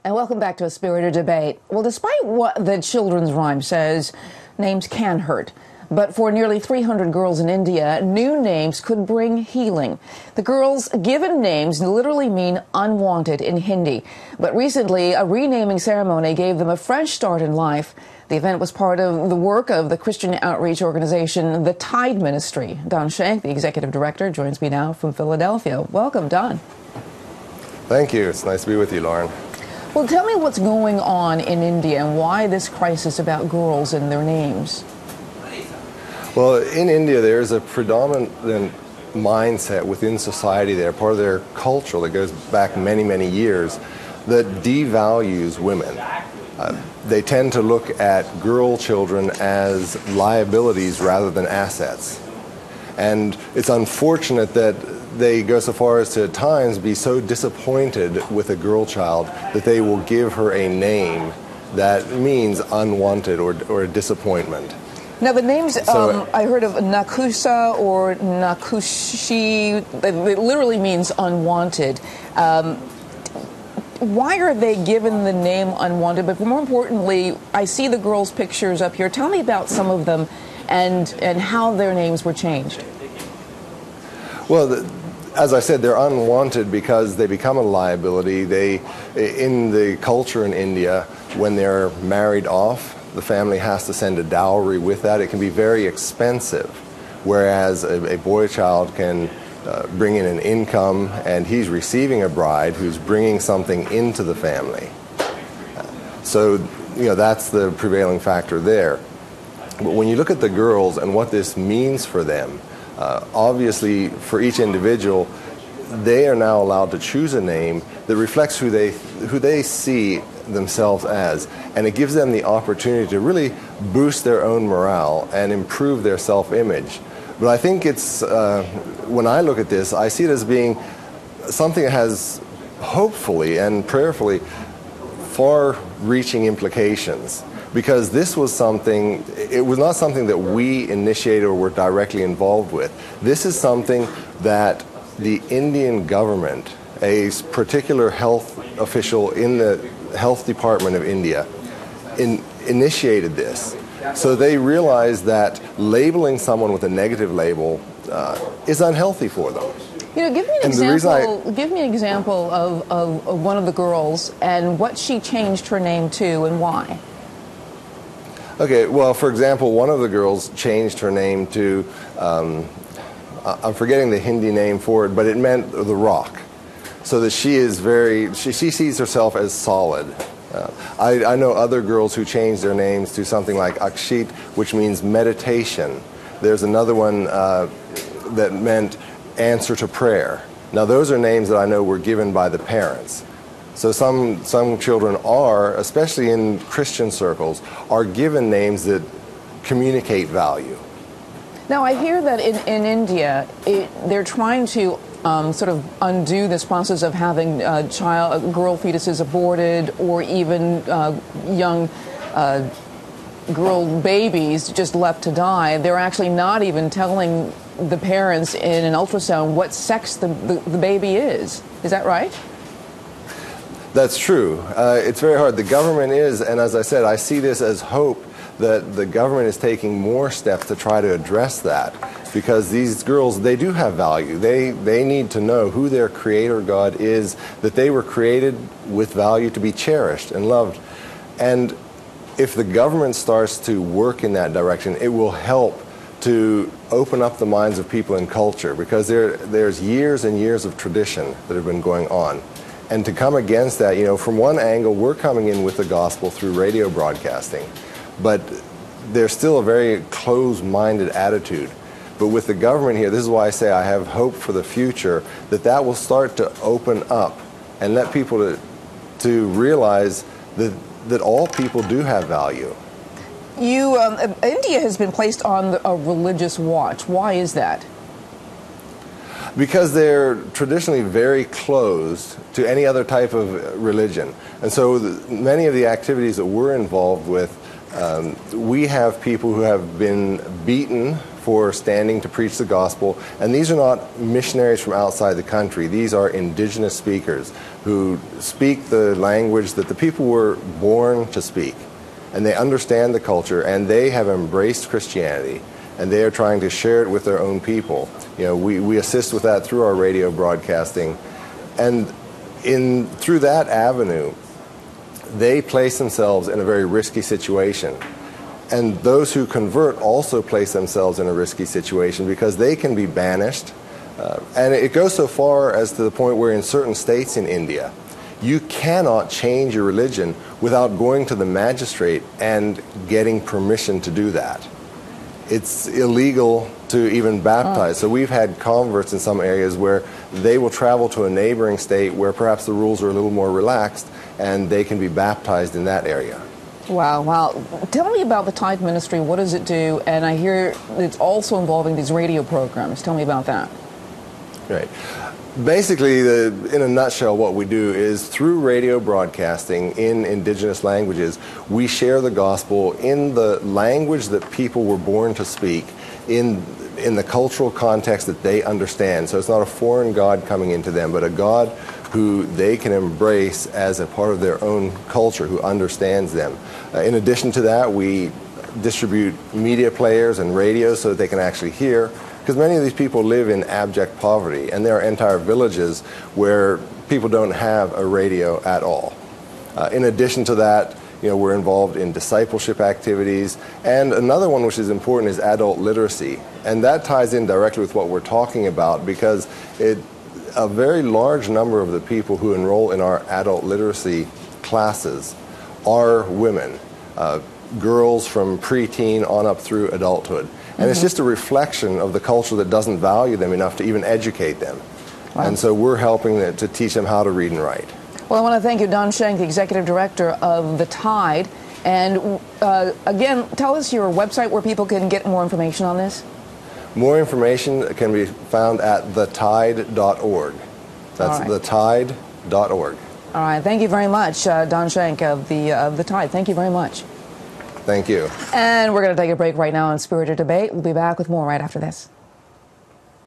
And welcome back to A Spirited Debate. Well, despite what the children's rhyme says, names can hurt. But for nearly 300 girls in India, new names could bring healing. The girls' given names literally mean unwanted in Hindi. But recently, a renaming ceremony gave them a fresh start in life. The event was part of the work of the Christian outreach organization, the Tide Ministry. Don Shenk, the executive director, joins me now from Philadelphia. Welcome, Don. Thank you. It's nice to be with you, Lauren. Well, tell me what's going on in India and why this crisis about girls and their names. Well, in India, there's a predominant mindset within society there, part of their culture that goes back many, many years, that devalues women. They tend to look at girl children as liabilities rather than assets. And it's unfortunate that they go so far as to at times be so disappointed with a girl child that they will give her a name that means unwanted or a disappointment. Now, the names, I heard of Nakusa or Nakushi, it literally means unwanted. Why are they given the name unwanted? But more importantly, I see the girls' pictures up here. Tell me about some of them and how their names were changed. Well, as I said, they're unwanted because they become a liability. In the culture in India, when they're married off, the family has to send a dowry with that. It can be very expensive, whereas a boy child can bring in an income, and he's receiving a bride who's bringing something into the family. So, that's the prevailing factor there. But when you look at the girls and what this means for them, obviously for each individual, they are now allowed to choose a name that reflects who they see themselves as, and it gives them the opportunity to really boost their own morale and improve their self-image. But I think it's, when I look at this, I see it as being something that has hopefully and prayerfully far-reaching implications. Because this was something, it was not something that we initiated or were directly involved with. This is something that the Indian government, a particular health official in the Health Department of India, initiated this. So they realized that labeling someone with a negative label is unhealthy for them. Give me an example. Give me an example of one of the girls and what she changed her name to and why. Okay, well, for example, one of the girls changed her name to, I'm forgetting the Hindi name for it, but it meant the rock. So that she is she sees herself as solid. I know other girls who changed their names to something like Akshit, which means meditation. There's another one that meant answer to prayer. Now, those are names that I know were given by the parents. So some children are, especially in Christian circles, are given names that communicate value. Now, I hear that in India, they're trying to sort of undo this process of having girl fetuses aborted or even young girl babies just left to die. They're actually not even telling the parents in an ultrasound what sex the baby is. Is that right? That's true. It's very hard. The government is, and as I said, I see this as hope that the government is taking more steps to try to address that, because these girls, they do have value. They need to know who their creator God is, that they were created with value to be cherished and loved. And if the government starts to work in that direction, it will help to open up the minds of people in culture, because there's years and years of tradition that have been going on. And to come against that, from one angle, we're coming in with the gospel through radio broadcasting, but there's still a very closed-minded attitude. But with the government here, this is why I say I have hope for the future, that will start to open up and let people to realize that all people do have value. India has been placed on a religious watch. Why is that? Because they're traditionally very closed to any other type of religion. And so many of the activities that we're involved with, we have people who have been beaten for standing to preach the gospel, and these are not missionaries from outside the country. These are indigenous speakers who speak the language that the people were born to speak. And they understand the culture, and they have embraced Christianity, and they are trying to share it with their own people. You know, we assist with that through our radio broadcasting. And through that avenue, they place themselves in a very risky situation. And those who convert also place themselves in a risky situation because they can be banished. And it goes so far as to the point where in certain states in India, you cannot change your religion without going to the magistrate and getting permission to do that. It's illegal to even baptize. So we've had converts in some areas where they will travel to a neighboring state where perhaps the rules are a little more relaxed, and they can be baptized in that area. Wow, wow. Tell me about the Tide Ministry. What does it do? And I hear it's also involving these radio programs. Tell me about that. Right. Basically, in a nutshell, what we do is through radio broadcasting in indigenous languages, we share the gospel in the language that people were born to speak, in the cultural context that they understand. So it's not a foreign God coming into them, but a God who they can embrace as a part of their own culture, who understands them. In addition to that, we distribute media players and radios so that they can actually hear, because many of these people live in abject poverty, and there are entire villages where people don't have a radio at all. In addition to that, you know, we're involved in discipleship activities, and another one which is important is adult literacy, and that ties in directly with what we're talking about, because a very large number of the people who enroll in our adult literacy classes are women, girls from preteen on up through adulthood. And it's just a reflection of the culture that doesn't value them enough to even educate them. Wow. And so we're helping to teach them how to read and write. Well, I want to thank you, Don Shenk, the Executive Director of the Tide. And again, tell us your website where people can get more information on this. More information can be found at thetide.org. That's thetide.org. All right. Thank you very much, Don Shenk of the Tide. Thank you very much. Thank you. And we're going to take a break right now on Spirited Debate. We'll be back with more right after this.